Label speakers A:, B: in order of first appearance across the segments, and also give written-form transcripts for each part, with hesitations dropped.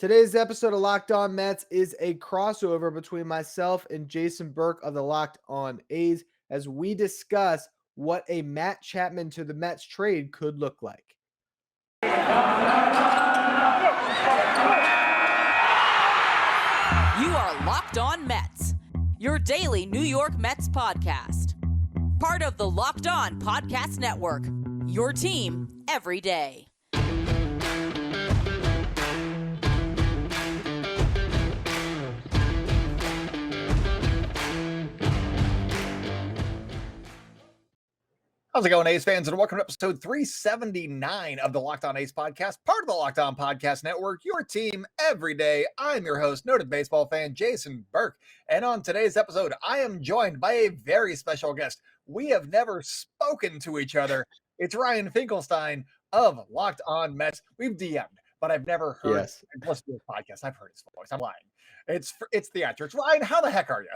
A: Today's episode of Locked On Mets is a crossover between myself and Jason Burke of the Locked On A's as we discuss what a Matt Chapman to the Mets trade could look like.
B: You are Locked On Mets, your daily New York Mets podcast. Part of the Locked On Podcast Network, your team every day.
C: How's it going, A's fans? And welcome to episode 379 of the Locked On A's podcast, part of the Locked On Podcast Network, your team every day. I'm your host, noted baseball fan Jason Burke. And on today's episode, I am joined by a very special guest. We have never spoken to each other. It's Ryan Finkelstein of Locked On Mets. We've DM'd, but I've never heard listened to his podcast. I've heard his voice. I'm lying. It's theatrics. Ryan, how the heck are you?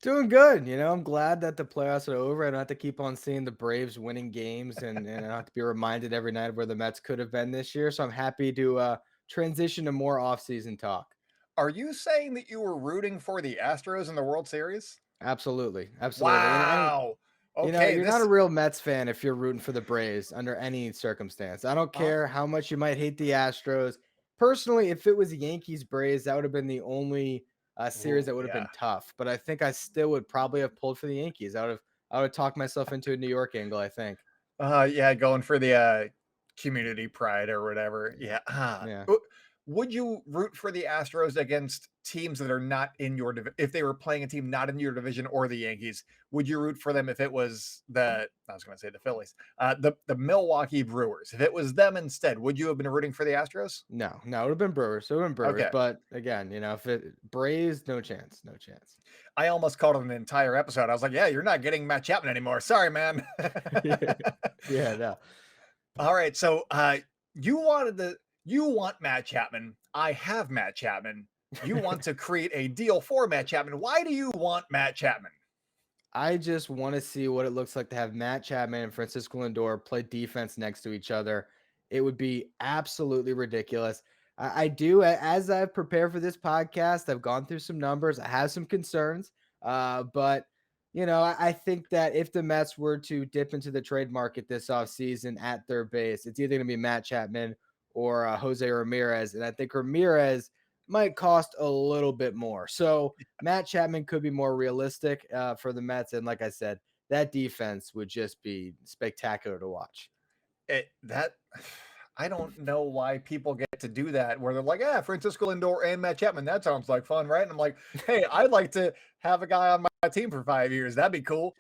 A: Doing good. I'm glad that the playoffs are over. I don't have to keep on seeing the Braves winning games and I don't have to be reminded every night of where the Mets could have been this year. So I'm happy to transition to more offseason talk.
C: Are you saying that you were rooting for the Astros in the World Series?
A: Absolutely.
C: Wow.
A: Okay, you're not a real Mets fan if you're rooting for the Braves under any circumstance. I don't care how much you might hate the Astros. Personally, if it was Yankees Braves, that would have been the only series that would have been tough. But I think I still would probably have pulled for the Yankees. I would have talked myself into a New York angle, I think.
C: Going for the community pride or whatever. Yeah. Would you root for the Astros against teams that are not in your division? If they were playing a team not in your division or the Yankees, would you root for them if it was the Phillies, the Milwaukee Brewers? If it was them instead, would you have been rooting for the Astros?
A: No, it would have been Brewers.
C: Okay.
A: But again, if it Braves, no chance.
C: I almost called it an entire episode. I was like, yeah, you're not getting Matt Chapman anymore. Sorry, man.
A: No.
C: All right. So you want Matt Chapman. I have Matt Chapman. You want to create a deal for Matt Chapman. Why do you want Matt Chapman?
A: I just want to see what it looks like to have Matt Chapman and Francisco Lindor play defense next to each other. It would be absolutely ridiculous. I do, as I've prepared for this podcast, I've gone through some numbers. I have some concerns, but I think that if the Mets were to dip into the trade market this offseason at third base, it's either going to be Matt Chapman or Jose Ramirez. And I think Ramirez might cost a little bit more. So Matt Chapman could be more realistic for the Mets. And like I said, that defense would just be spectacular to watch.
C: I don't know why people get to do that where they're like, Francisco Lindor and Matt Chapman. That sounds like fun, right? And I'm like, hey, I'd like to have a guy on my team for 5 years. That'd be cool.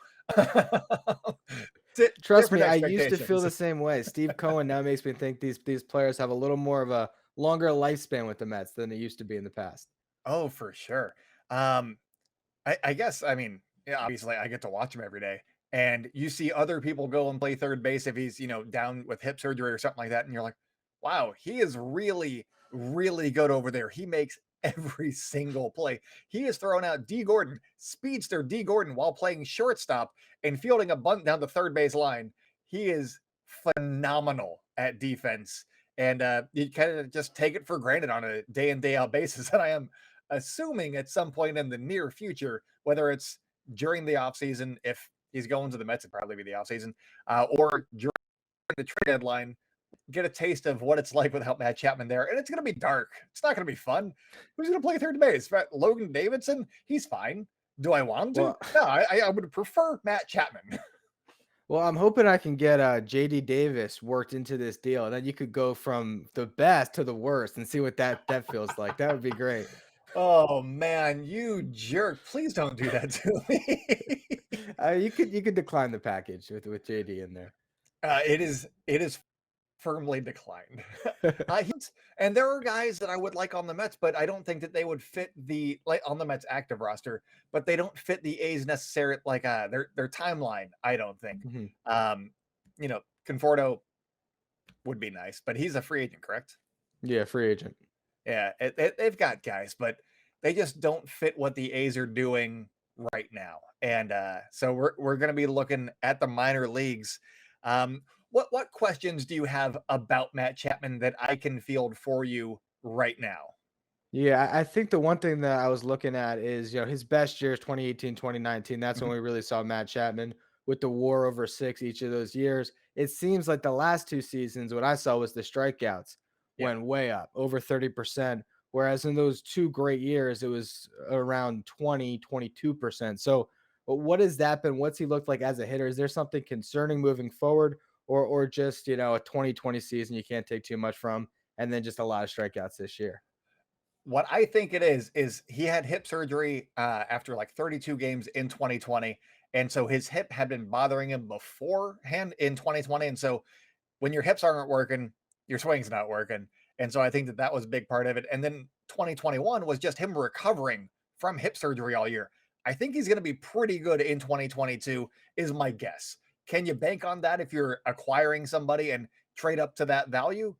A: Trust me, I used to feel the same way. Steve Cohen now makes me think these players have a little more of a longer lifespan with the Mets than it used to be in the past.
C: Oh, for sure. I guess, obviously I get to watch him every day. And you see other people go and play third base if he's, down with hip surgery or something like that. And you're like, wow, he is really, really good over there. He makes every single play. He is throwing out speedster D Gordon while playing shortstop and fielding a bunt down the third base line. He is phenomenal at defense. And you kind of just take it for granted on a day in, day out basis. And I am assuming at some point in the near future, whether it's during the offseason, if he's going to the Mets, it'd probably be the offseason, or during the trade deadline, get a taste of what it's like without Matt Chapman there. And it's going to be dark. It's not going to be fun. Who's going to play third base? Logan Davidson? He's fine. Do I want him to? No, I would prefer Matt Chapman.
A: Well, I'm hoping I can get JD Davis worked into this deal. And then you could go from the best to the worst and see what that feels like. That would be great.
C: Oh man, you jerk. Please don't do that to me.
A: You could decline the package with JD in there.
C: It is firmly declined. And there are guys that I would like on the Mets, but I don't think that they would fit on the Mets active roster, but they don't fit the A's necessary, their timeline. I don't think. Mm-hmm. Conforto would be nice, but he's a free agent, correct?
A: Yeah, free agent.
C: Yeah, they've got guys, but they just don't fit what the A's are doing right now. And so we're going to be looking at the minor leagues. What questions do you have about Matt Chapman that I can field for you right now.
A: Yeah, I think the one thing that I was looking at is, his best years, 2018, 2019. That's when
C: Mhm.
A: we really saw Matt Chapman with the war over six each of those years. It seems like the last two seasons, what I saw was the strikeouts
C: Yeah.
A: went way up, over 30%. Whereas in those two great years, it was around 20, 22%. So, but what has that been? What's he looked like as a hitter? Is there something concerning moving forward, or just, a 2020 season you can't take too much from, and then just a lot of strikeouts this year?
C: What I think it is he had hip surgery after like 32 games in 2020. And so his hip had been bothering him beforehand in 2020. And so when your hips aren't working, your swing's not working. And so I think that that was a big part of it. And then 2021 was just him recovering from hip surgery all year. I think he's going to be pretty good in 2022, is my guess. Can you bank on that if you're acquiring somebody and trade up to that value?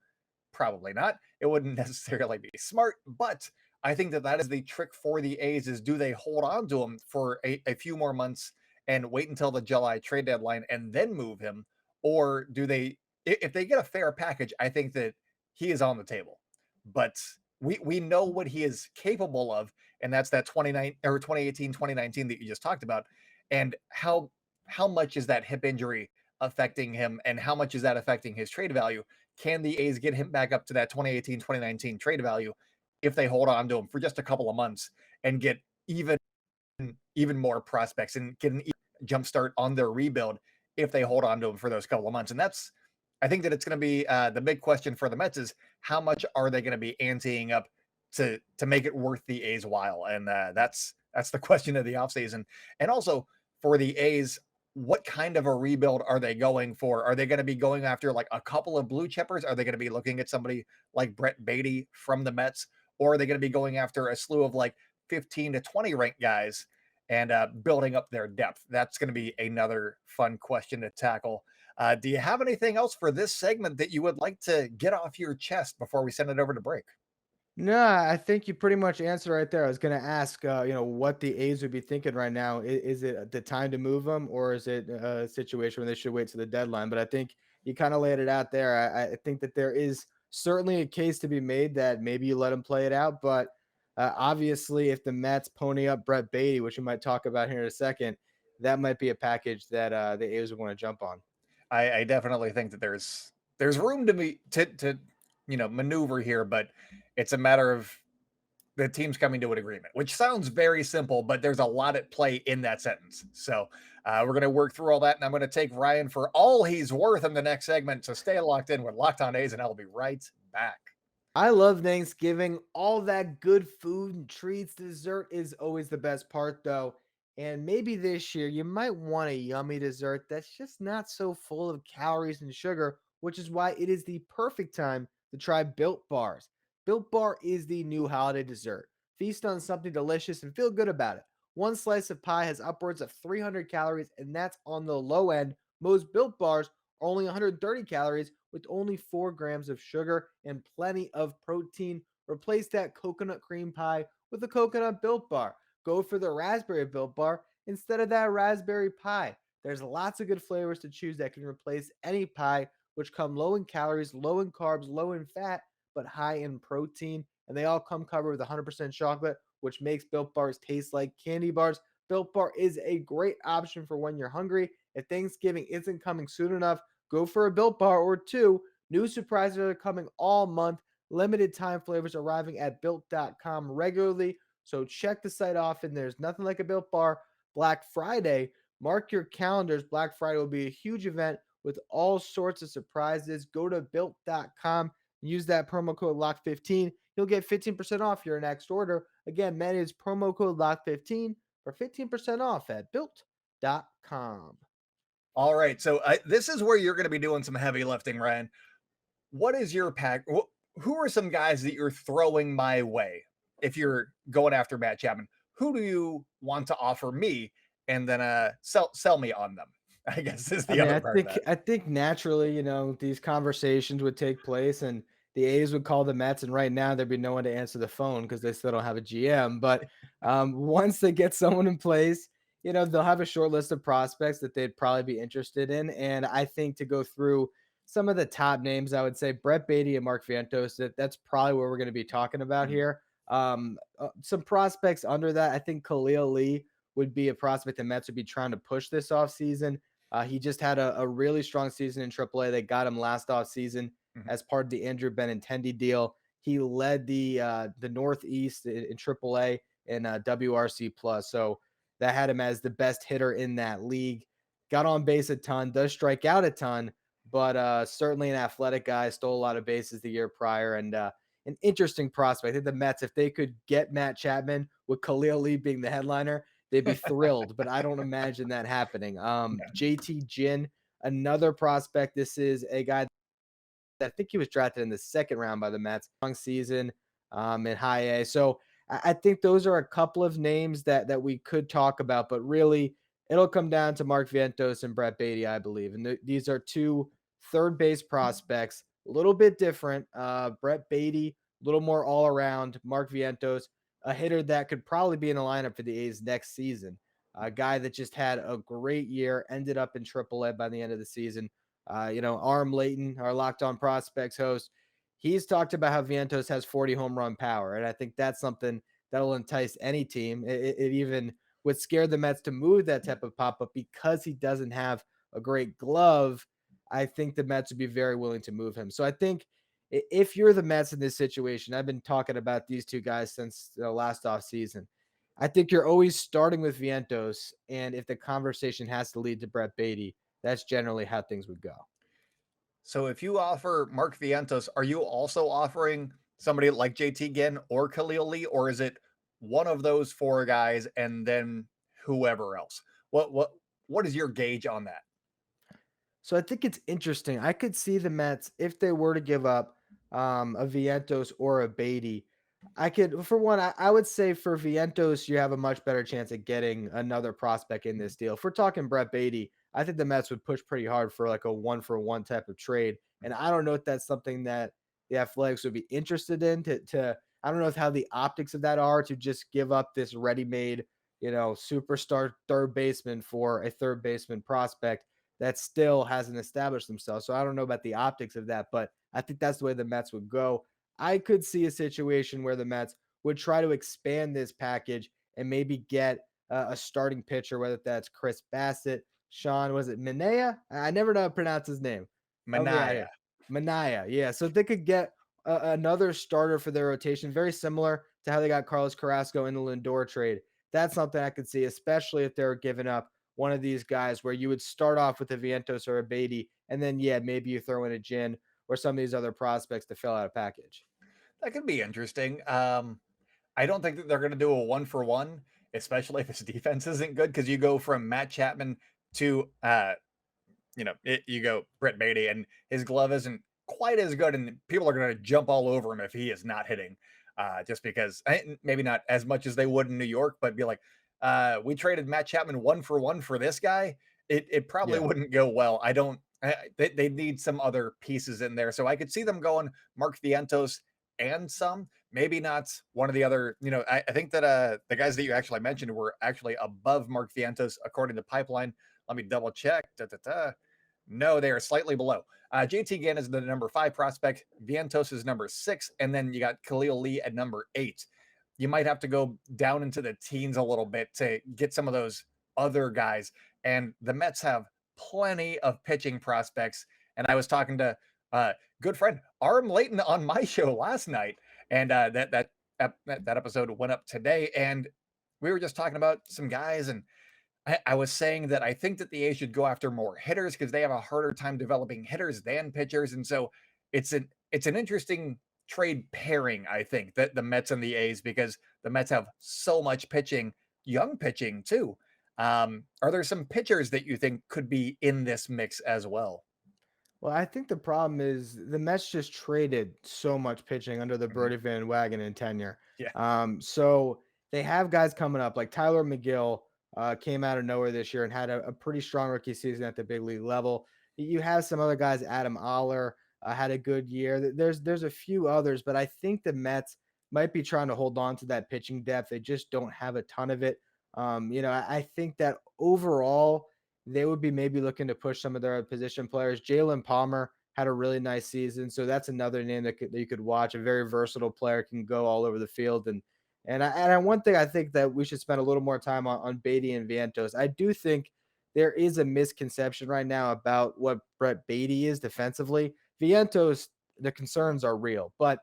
C: Probably not. It wouldn't necessarily be smart, but I think that that is the trick for the A's is do they hold on to him for a few more months and wait until the July trade deadline and then move him? Or do they, if they get a fair package, I think that he is on the table. But we know what he is capable of, and that's that 29 or 2018, 2019 that you just talked about. And how much is that hip injury affecting him and how much is that affecting his trade value? Can the A's get him back up to that 2018, 2019 trade value if they hold on to him for just a couple of months and get even more prospects and get an jump start on their rebuild if they hold on to him for those couple of months? And that's, I think that it's going to be the big question for the Mets is how much are they going to be anteing up to make it worth the A's while? And that's the question of the offseason. And also for the A's, what kind of a rebuild are they going for? Are they going to be going after like a couple of blue chippers? Are they going to be looking at somebody like Brett Beatty from the Mets? Or are they going to be going after a slew of like 15 to 20 ranked guys and building up their depth? That's going to be another fun question to tackle. Do you have anything else for this segment that you would like to get off your chest before we send it over to break?
A: No, I think you pretty much answered right there. I was going to ask, what the A's would be thinking right now. Is it the time to move them, or is it a situation where they should wait to the deadline? But I think you kind of laid it out there. I think that there is certainly a case to be made that maybe you let him play it out. But obviously, if the Mets pony up Brett Beatty, which we might talk about here in a second, that might be a package that the A's would want to jump on.
C: I definitely think that there's room to be to maneuver here, but it's a matter of the team's coming to an agreement, which sounds very simple, but there's a lot at play in that sentence. So we're going to work through all that, and I'm going to take Ryan for all he's worth in the next segment. So stay locked in with Locked On A's, and I'll be right back.
A: I love Thanksgiving. All that good food and treats, dessert is always the best part, though. And maybe this year you might want a yummy dessert that's just not so full of calories and sugar, which is why it is the perfect time to try Built Bars. Built Bar is the new holiday dessert. Feast on something delicious and feel good about it. One slice of pie has upwards of 300 calories, and that's on the low end. Most Built Bars are only 130 calories with only 4 grams of sugar and plenty of protein. Replace that coconut cream pie with a coconut Built Bar. Go for the raspberry Built Bar instead of that raspberry pie. There's lots of good flavors to choose that can replace any pie, which come low in calories, low in carbs, low in fat, but high in protein. And they all come covered with 100% chocolate, which makes Built Bars taste like candy bars. Built Bar is a great option for when you're hungry. If Thanksgiving isn't coming soon enough, go for a Built Bar or two. New surprises are coming all month. Limited time flavors arriving at built.com regularly. So check the site often. There's nothing like a Built Bar. Black Friday, mark your calendars. Black Friday will be a huge event with all sorts of surprises. Go to built.com. Use that promo code LOCK15. You'll get 15% off your next order. Again, that is promo code LOCK15 for 15% off at built.com.
C: All right, so this is where you're going to be doing some heavy lifting, Ryan. What is your pack? Who are some guys that you're throwing my way if you're going after Matt Chapman? Who do you want to offer me, and then sell me on them? I guess is
A: I
C: the
A: mean,
C: other
A: I
C: part of
A: think
C: that.
A: I think naturally, these conversations would take place, and the A's would call the Mets, and right now there'd be no one to answer the phone because they still don't have a GM. But once they get someone in place, they'll have a short list of prospects that they'd probably be interested in, and I think to go through some of the top names, I would say Brett Beatty and Mark Vientos. That's probably what we're going to be talking about
C: Mhm.
A: here. Some prospects under that, I think Khalil Lee would be a prospect the Mets would be trying to push this offseason. He just had a really strong season in AAA. They got him last offseason
C: Mhm.
A: as part of the Andrew Benintendi deal. He led the Northeast in AAA and WRC plus. So that had him as the best hitter in that league. Got on base a ton, does strike out a ton, but certainly an athletic guy. Stole a lot of bases the year prior, and an interesting prospect. I think the Mets, if they could get Matt Chapman with Khalil Lee being the headliner, they'd be thrilled. But I don't imagine that happening. JT Ginn, another prospect. This is a guy I think he was drafted in the second round by the Mets. Long season in high A. So I think those are a couple of names that we could talk about, but really it'll come down to Mark Vientos and Brett Beatty, I believe. And these are two third base prospects, a little bit different. Brett Beatty, a little more all around. Mark Vientos, a hitter that could probably be in the lineup for the A's next season. A guy that just had a great year, ended up in AAA by the end of the season. Arm Layton, our Locked On Prospects host, he's talked about how Vientos has 40 home run power. And I think that's something that'll entice any team. It even would scare the Mets to move that type of pop up because he doesn't have a great glove. I think the Mets would be very willing to move him. So I think if you're the Mets in this situation, I've been talking about these two guys since last offseason. I think you're always starting with Vientos. And if the conversation has to lead to Brett Beatty, that's generally how things would go.
C: So if you offer Mark Vientos, are you also offering somebody like JT Ginn or Khalil Lee, or is it one of those four guys and then whoever else? What is your gauge on that?
A: So I think it's interesting. I could see the Mets if they were to give up a Vientos or a Beatty. I could, for one, I would say for Vientos, you have a much better chance at getting another prospect in this deal. If we're talking Brett Beatty, I think the Mets would push pretty hard for like a 1-for-1 type of trade. And I don't know if that's something that the Athletics would be interested in to I don't know if how the optics of that are to just give up this ready-made, superstar third baseman for a third baseman prospect that still hasn't established themselves. So I don't know about the optics of that, but I think that's the way the Mets would go. I could see a situation where the Mets would try to expand this package and maybe get a starting pitcher, whether that's Chris Bassett, Sean, was it Minaya? I never know how to pronounce his name. Help me out
C: Manaya.
A: here. Manaya, yeah. So if they could get another starter for their rotation, very similar to how they got Carlos Carrasco in the Lindor trade. That's something I could see, especially if they're giving up one of these guys where you would start off with a Vientos or a Beatty, and then maybe you throw in a Gin or some of these other prospects to fill out a package.
C: That could be interesting. I don't think that they're going to do a 1-for-1, especially if his defense isn't good, because you go from Matt Chapman to you go Brett Beatty, and his glove isn't quite as good, and people are going to jump all over him if he is not hitting, just because maybe not as much as they would in New York, but be like, we traded Matt Chapman 1-for-1 for this guy. It probably
A: Yeah.
C: wouldn't go well. I don't. They need some other pieces in there, so I could see them going Mark Vientos and some. Maybe not one of the other. I think that the guys that you actually mentioned were actually above Mark Vientos according to Pipeline. Let me double check. No, they are slightly below. JT Ginn is the number 5 prospect. Vientos is number 6. And then you got Khalil Lee at number 8. You might have to go down into the teens a little bit to get some of those other guys. And the Mets have plenty of pitching prospects. And I was talking to good friend Arm Layton on my show last night. And that episode went up today. And we were just talking about some guys, and I was saying that I think that the A's should go after more hitters because they have a harder time developing hitters than pitchers. And so it's an interesting trade pairing, I think, that the Mets and the A's, because the Mets have so much pitching, young pitching too. Are there some pitchers that you think could be in this mix as well?
A: Well, I think the problem is the Mets just traded so much pitching under the
C: Mhm.
A: Birdie Van Wagen and tenure.
C: Yeah.
A: So they have guys coming up like Tyler McGill came out of nowhere this year and had a pretty strong rookie season at the big league level. You have some other guys, Adam Oller had a good year. There's a few others, but I think the Mets might be trying to hold on to that pitching depth. They just don't have a ton of it. I think that overall they would be maybe looking to push some of their position players. Jalen Palmer had a really nice season. So that's another name that you could watch. A very versatile player, can go all over the field. One thing I think that we should spend a little more time on Beatty and Vientos. I do think there is a misconception right now about what Brett Beatty is defensively. Vientos, the concerns are real, but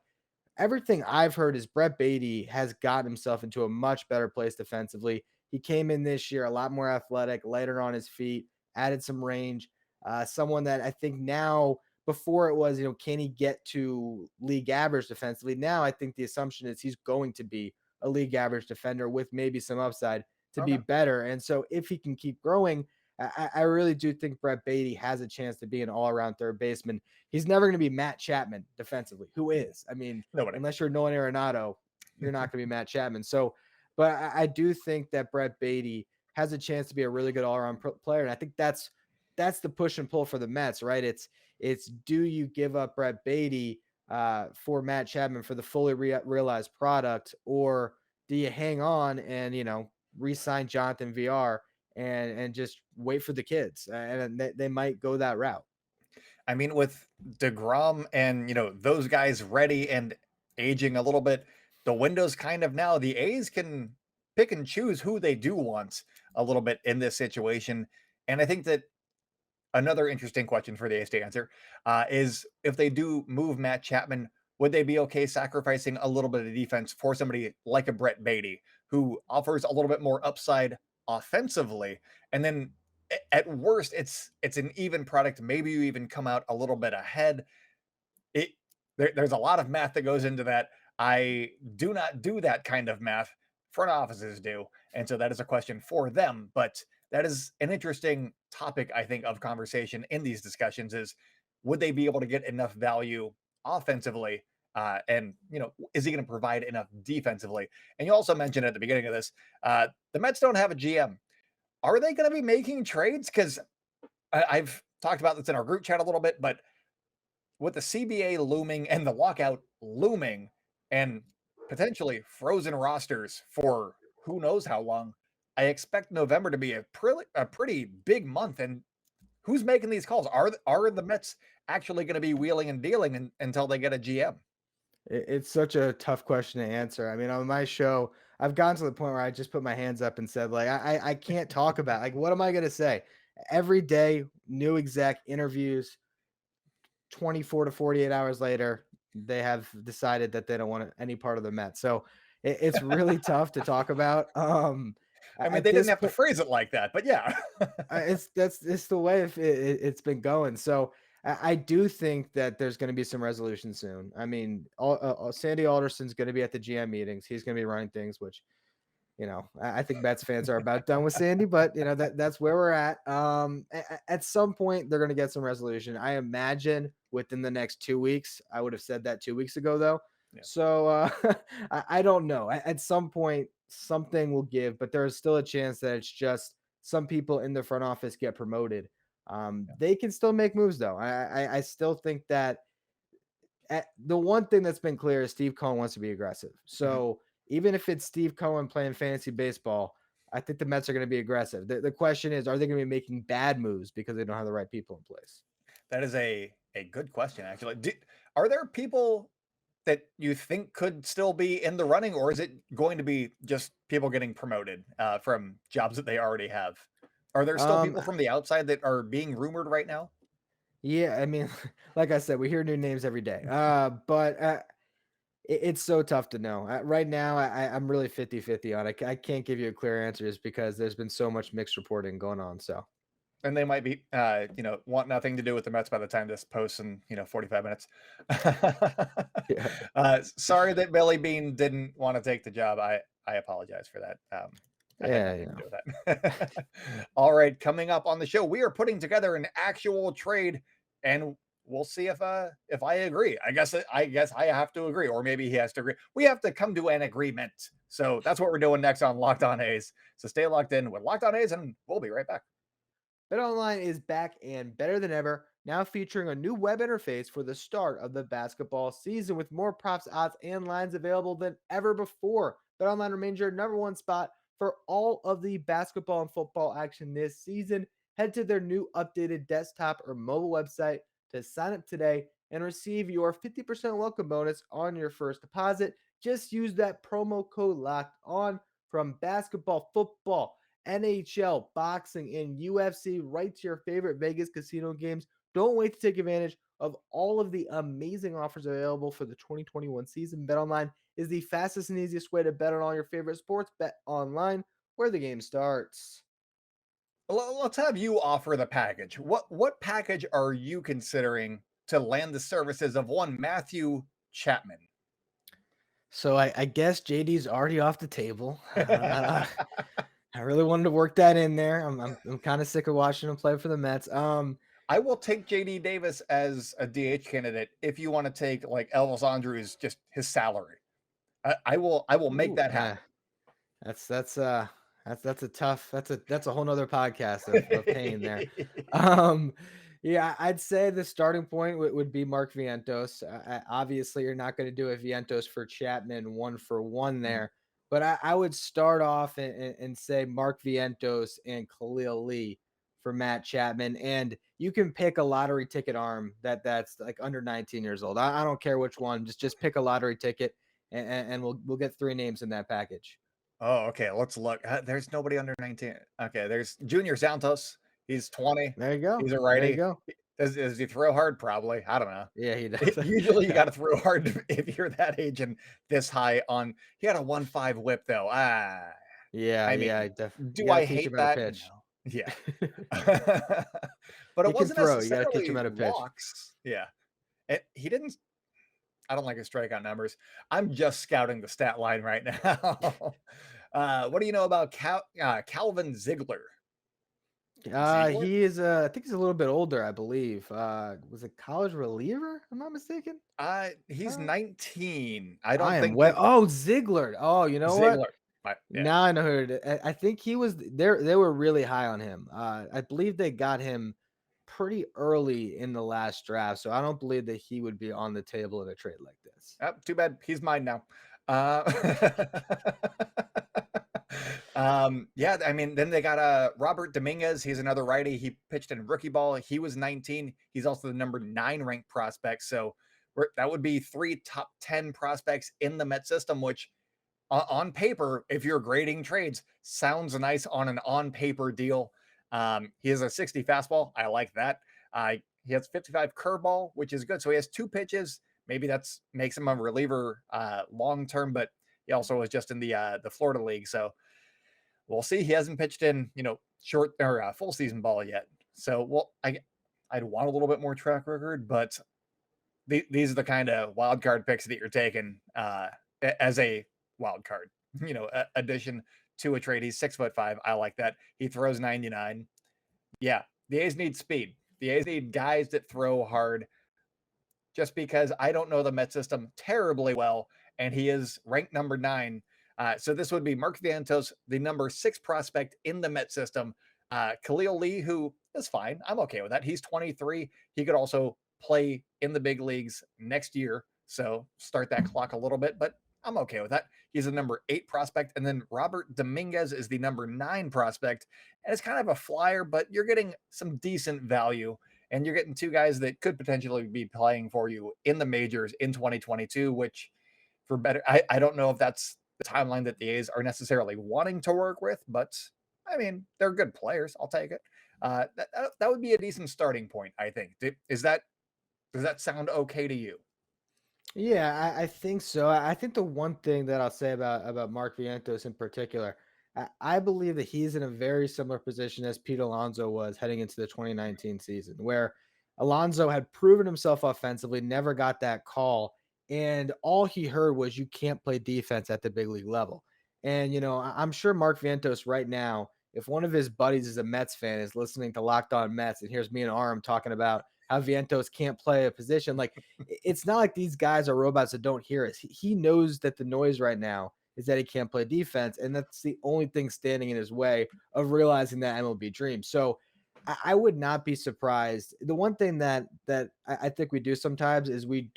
A: everything I've heard is Brett Beatty has gotten himself into a much better place defensively. He came in this year a lot more athletic, lighter on his feet, added some range. Someone that I think now, before it was, can he get to league average defensively? Now I think the assumption is he's going to be a league average defender with maybe some upside to be
C: Okay.
A: better. And so if he can keep growing, I really do think Brett Beatty has a chance to be an all-around third baseman. He's never going to be Matt Chapman defensively. Who is? I mean,
C: Nobody.
A: unless you're Nolan Arenado, you're not going to be Matt Chapman. So, but I do think that Brett Beatty has a chance to be a really good all-around player, and I think that's the push and pull for the Mets, right? It's do you give up Brett Beatty for Matt Chapman for the fully realized product, or do you hang on and re-sign Jonathan VR and just wait for the kids, and they might go that route.
C: I mean, with DeGrom and those guys ready and aging a little bit, the window's kind of now. The A's can pick and choose who they do want a little bit in this situation, and I think that another interesting question for the A's to answer is if they do move Matt Chapman, would they be okay sacrificing a little bit of defense for somebody like a Brett Beatty who offers a little bit more upside offensively, and then at worst it's an even product. Maybe you even come out a little bit ahead. It there's a lot of math that goes into that. I do not do that kind of math. Front offices do, and so that is a question for them. But that is an interesting topic, I think, of conversation in these discussions: is would they be able to get enough value offensively, and is he going to provide enough defensively? And you also mentioned at the beginning of this, the Mets don't have a GM. Are they going to be making trades? Because I've talked about this in our group chat a little bit, but with the CBA looming and the lockout looming and potentially frozen rosters for who knows how long, I expect November to be a pretty big month. And who's making these calls? Are the Mets actually going to be wheeling and dealing until they get a GM?
A: It's such a tough question to answer. I mean, on my show, I've gotten to the point where I just put my hands up and said, like, I can't talk about, like, what am I going to say? Every day, new exec interviews, 24 to 48 hours later, they have decided that they don't want any part of the Mets. So it's really tough to talk about.
C: I mean,
A: At
C: they didn't
A: this
C: have to
A: point,
C: phrase it like that, but yeah.
A: it's the way it's been going. So I do think that there's going to be some resolution soon. I mean, Sandy Alderson's going to be at the GM meetings. He's going to be running things, which I think Mets fans are about done with Sandy, but that's where we're at. At some point they're going to get some resolution. I imagine within the next 2 weeks. I would have said that 2 weeks ago though.
C: Yeah.
A: So I don't know. At some point something will give, but there is still a chance that it's just some people in the front office get promoted. They can still make moves though. I still think that the one thing that's been clear is Steve Cohen wants to be aggressive. So even if it's Steve Cohen playing fantasy baseball, I think the Mets are going to be aggressive. The question is, are they going to be making bad moves because they don't have the right people in place?
C: That is a good question, actually. Are there people that you think could still be in the running, or is it going to be just people getting promoted from jobs that they already have? Are there still people from the outside that are being rumored right now?
A: Yeah, I mean, like I said, we hear new names every day. But it's so tough to know. Right now, I'm really 50-50 on it. I can't give you a clear answer just because there's been so much mixed reporting going on. So.
C: And they might be, want nothing to do with the Mets by the time this posts in, 45 minutes.
A: Yeah.
C: Sorry that Billy Bean didn't want to take the job. I apologize for that. I had nothing to do with that. All right, coming up on the show, we are putting together an actual trade, and we'll see if I agree. I guess I have to agree, or maybe he has to agree. We have to come to an agreement. So that's what we're doing next on Locked On A's. So stay locked in with Locked On A's, and we'll be right back.
A: BetOnline is back and better than ever, now featuring a new web interface for the start of the basketball season with more props, odds, and lines available than ever before. BetOnline remains your number one spot for all of the basketball and football action this season. Head to their new updated desktop or mobile website to sign up today and receive your 50% welcome bonus on your first deposit. Just use that promo code locked on. From basketball, football, NHL, boxing, and UFC, right to your favorite Vegas casino games. Don't wait to take advantage of all of the amazing offers available for the 2021 season. BetOnline is the fastest and easiest way to bet on all your favorite sports. Bet online, where the game starts.
C: Let's have you offer the package. What package are you considering to land the services of one Matthew Chapman?
A: So I guess JD's already off the table. I really wanted to work that in there. I'm kind of sick of watching him play for the Mets.
C: I will take JD Davis as a DH candidate if you want to take like Elvis Andrews, just his salary. I will make that happen.
A: That's a tough that's a whole nother podcast of pain there. Um, yeah, I'd say the starting point would be Mark Vientos. Obviously, you're not going to do a Vientos for Chapman 1-for-1
C: Mhm.
A: there, but I would start off and say Mark Vientos and Khalil Lee for Matt Chapman, and you can pick a lottery ticket arm that's like under 19 years old. I don't care which one, just pick a lottery ticket, and we'll get 3 names in that package.
C: Oh, okay. Let's look. There's nobody under 19. Okay, there's Junior Santos. He's 20.
A: There you go.
C: He's a
A: There you
C: righty.
A: go.
C: Does he throw hard? Probably. I don't know.
A: Yeah, he does.
C: Usually you got to throw hard if you're that age and this high on. He had a 1.5 whip though.
A: Yeah,
C: I
A: yeah.
C: mean,
A: You
C: do
A: got to
C: I
A: teach
C: hate
A: him how to
C: that?
A: pitch.
C: No. Yeah. But
A: He
C: it
A: can
C: wasn't
A: throw. You got to teach him
C: necessarily
A: how to pitch.
C: walks. Yeah. He didn't. I don't like his strikeout numbers. I'm just scouting the stat line right now. What do you know about Calvin Ziegler? Ziegler?
A: He is. I think he's a little bit older. I believe. Was a college reliever? I'm not mistaken.
C: He's
A: Uh,
C: 19. I
A: I
C: don't
A: am
C: think
A: way.
C: that
A: Oh, Ziegler. Oh, you know what?
C: Ziegler. Yeah.
A: Now I know who it is. I think he was there. They were really high on him. I believe they got him pretty early in the last draft, so I don't believe that he would be on the table in a trade like this.
C: Oh, too bad. He's mine now. Uh, yeah, I mean, then they got Robert Dominguez. He's another righty. He pitched in rookie ball. He was 19. He's also the number 9 ranked prospect. So that would be 3 top 10 prospects in the Met system, which on paper, if you're grading trades, sounds nice on an on paper deal. He has a 60 fastball. I like that. He has 55 curveball, which is good. So he has 2 pitches. Maybe that's makes him a reliever long term, but he also was just in the Florida League. So we'll see. He hasn't pitched in short or full season ball yet. So I'd want a little bit more track record, but these are the kind of wild card picks that you're taking as a wild card, addition to a trade. He's 6'5". I like that. He throws 99. Yeah, the A's need speed. The A's need guys that throw hard. Just because I don't know the Met system terribly well, and he is ranked number 9. So this would be Mark Vientos, the number 6 prospect in the Met system. Khalil Lee, who is fine. I'm okay with that. He's 23. He could also play in the big leagues next year. So start that clock a little bit, but I'm okay with that. He's a number 8 prospect. And then Robert Dominguez is the number 9 prospect. And it's kind of a flyer, but you're getting some decent value. And you're getting 2 guys that could potentially be playing for you in the majors in 2022, which for better, I don't know if that's the timeline that the A's are necessarily wanting to work with, but I mean, they're good players. I'll take it. That would be a decent starting point, I think. Does that sound okay to you?
A: Yeah, I think so. I think the one thing that I'll say about Mark Vientos in particular, I believe that he's in a very similar position as Pete Alonso was heading into the 2019 season, where Alonso had proven himself offensively, never got that call, and all he heard was you can't play defense at the big league level. And I'm sure Mark Vientos right now, if one of his buddies is a Mets fan, is listening to Locked On Mets, and here's me and Aram talking about how Vientos can't play a position, like it's not like these guys are robots that don't hear us. He knows that the noise right now is that he can't play defense, and that's the only thing standing in his way of realizing that MLB dream. So I would not be surprised. The one thing that I think we do sometimes is we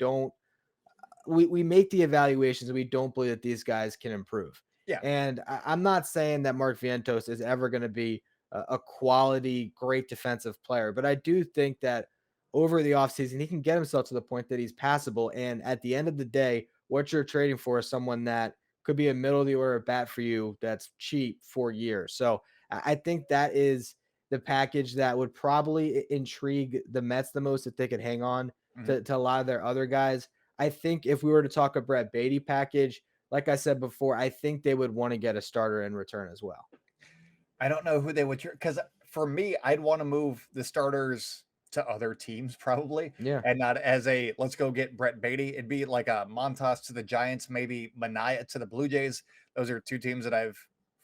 A: make the evaluations and we don't believe that these guys can improve.
C: Yeah.
A: And I'm not saying that Mark Vientos is ever going to be a quality, great defensive player, but I do think that over the offseason, he can get himself to the point that he's passable. And at the end of the day, what you're trading for is someone that could be a middle of the order bat for you that's cheap for years. So I think that is the package that would probably intrigue the Mets the most if they could hang on
C: Mhm.
A: to a lot of their other guys. I think if we were to talk a Brett Beatty package, like I said before, I think they would want to get a starter in return as well.
C: I don't know who they would, because for me, I'd want to move the starters to other teams probably,
A: Yeah.
C: and not as a let's go get Brett Beatty. It'd be like a Montas to the Giants, maybe Mania to the Blue Jays. Those are two teams that I've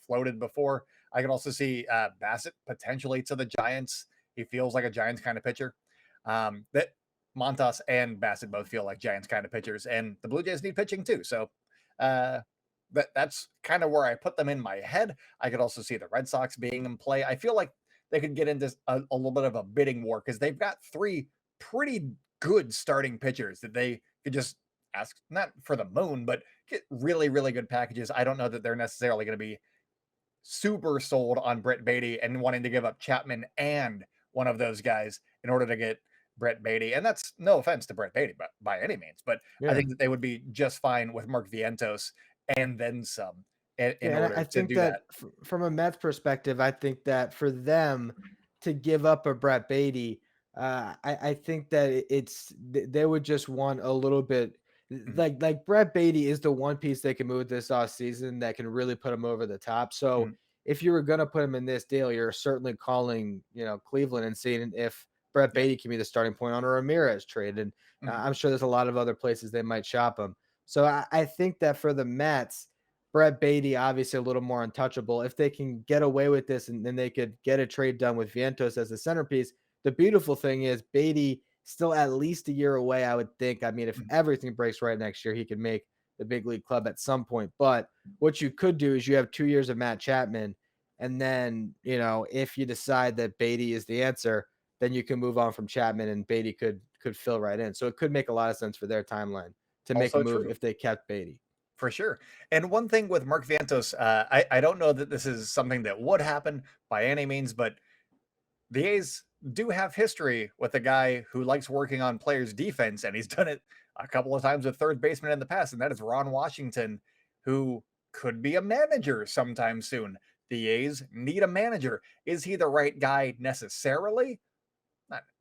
C: floated before. I could also see Bassett potentially to the Giants. He feels like a Giants kind of pitcher. That Montas and Bassett both feel like Giants kind of pitchers, and the Blue Jays need pitching too. So uh, that's kind of where I put them in my head. I could also see the Red Sox being in play. I feel like they could get into a little bit of a bidding war because they've got three pretty good starting pitchers that they could just ask, not for the moon, but get really, really good packages. I don't know that they're necessarily going to be super sold on Brett Beatty and wanting to give up Chapman and one of those guys in order to get Brett Beatty. And that's no offense to Brett Beatty, but by any means. But I
A: Yeah.
C: think that they would be just fine with Mark Vientos and then some in
A: Yeah, and I
C: order to
A: think
C: do
A: that
C: that.
A: from a Mets perspective, I think that for them to give up a Brett Beatty, I think that they would just want a little bit
C: Mhm,
A: like Brett Beatty is the one piece they can move this off season that can really put him over the top. So
C: mhm,
A: if you were gonna put him in this deal, you're certainly calling Cleveland and seeing if Brett
C: yeah,
A: Beatty can be the starting point on a Ramirez trade, and
C: mhm.
A: I'm sure there's a lot of other places they might shop him. So I think that for the Mets. Brett Beatty, obviously a little more untouchable. If they can get away with this and then they could get a trade done with Vientos as the centerpiece, the beautiful thing is Beatty still at least a year away, I would think. I mean, if
C: Mhm.
A: everything breaks right next year, he could make the big league club at some point. But what you could do is you have 2 years of Matt Chapman. And then, if you decide that Beatty is the answer, then you can move on from Chapman and Beatty could fill right in. So it could make a lot of sense for their timeline to make a
C: Also
A: move
C: true.
A: if they kept Beatty.
C: For sure. And one thing with Mark Vientos, I don't know that this is something that would happen by any means, but the A's do have history with a guy who likes working on players' defense, and he's done it a couple of times with third baseman in the past, and that is Ron Washington, who could be a manager sometime soon. The A's need a manager. Is he the right guy necessarily?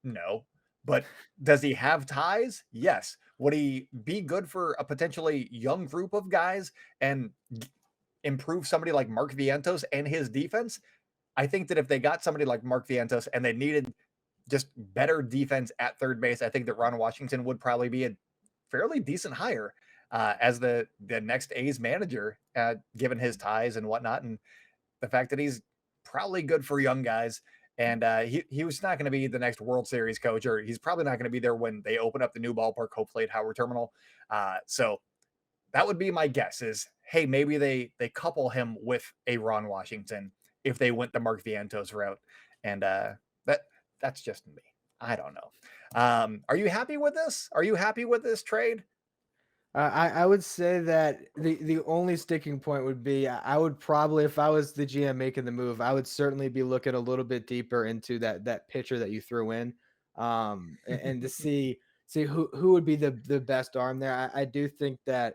C: No. But does he have ties? Yes. Would he be good for a potentially young group of guys and improve somebody like Mark Vientos and his defense? I think that if they got somebody like Mark Vientos and they needed just better defense at third base, I think that Ron Washington would probably be a fairly decent hire as the next A's manager, given his ties and whatnot, and the fact that he's probably good for young guys. And he was not going to be the next World Series coach, or he's probably not going to be there when they open up the new ballpark, hopefully at Howard Terminal. So that would be my guess is, hey, maybe they couple him with a Ron Washington if they went the Mark Vientos route. And that that's just me. I don't know. Are you happy with this? Are you happy with this trade?
A: I would say that the only sticking point would be I would probably, if I was the GM making the move, I would certainly be looking a little bit deeper into that pitcher that you threw in, and to see who would be the best arm there. I do think that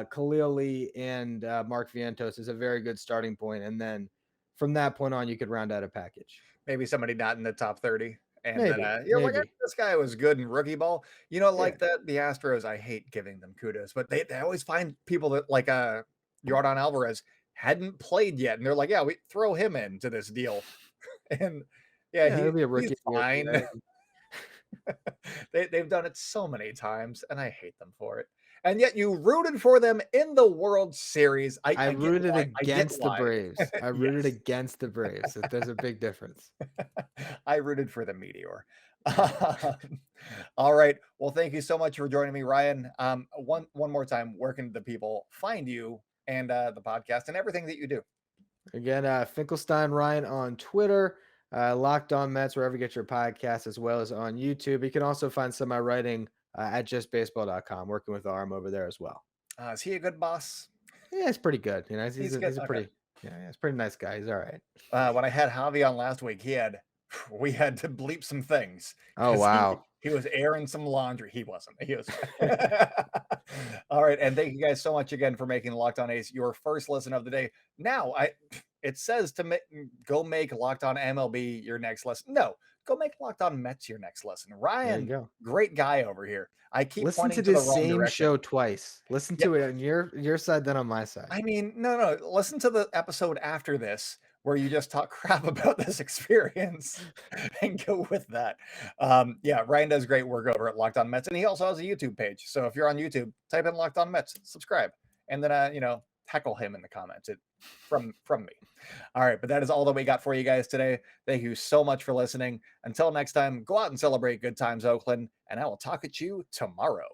A: Khalil Lee and Mark Vientos is a very good starting point, and then from that point on, you could round out a package.
C: Maybe somebody not in the top 30. And then
A: Maybe,
C: you're like,
A: maybe,
C: this guy was good in rookie ball.
A: yeah.
C: Like that, the Astros, I hate giving them kudos, but they always find people that like Jordan Alvarez hadn't played yet. And they're like, yeah, we throw him into this deal. And yeah,
A: Yeah, it'll be a
C: he's
A: rookie year for
C: fine.
A: them.
C: They've done it so many times, and I hate them for it. And yet you rooted for them in the World Series.
A: I
C: I get
A: rooted
C: why. I get
A: against the
C: why.
A: Braves. I rooted
C: Yes.
A: against the Braves. There's a big difference.
C: I rooted for the meteor. All right. Well, thank you so much for joining me, Ryan. One more time, where can the people find you and the podcast and everything that you do?
A: Again, Finkelstein Ryan on Twitter, Locked On Mets, wherever you get your podcast, as well as on YouTube. You can also find some of my writing at justbaseball.com, working with Arm over there as well.
C: Is he a good boss?
A: Yeah, it's pretty good.
C: He's good.
A: He's a
C: Okay.
A: pretty, yeah, he's a pretty nice guy. He's all right.
C: When I had Javi on last week, he had we had to bleep some things
A: Oh,
C: because
A: wow.
C: he was airing some laundry. He wasn't. He was. All right, and thank you guys so much again for making Locked On A's your first listen of the day. Now, it says to go make Locked On MLB your next listen. No, go make Locked On Mets your next listen.
A: There you
C: Ryan,
A: go.
C: great guy over here. I keep
A: Listen
C: pointing
A: to
C: to the
A: this
C: wrong
A: same
C: direction.
A: show twice. Listen to it on your side, then on my side.
C: I mean, no. Listen to the episode after this where you just talk crap about this experience and go with that. Yeah, Ryan does great work over at Locked On Mets, and he also has a YouTube page. So if you're on YouTube, type in Locked On Mets, subscribe, and then heckle him in the comments from me. All right, but that is all that we got for you guys today. Thank you so much for listening. Until next time, go out and celebrate good times, Oakland, and I will talk at you tomorrow.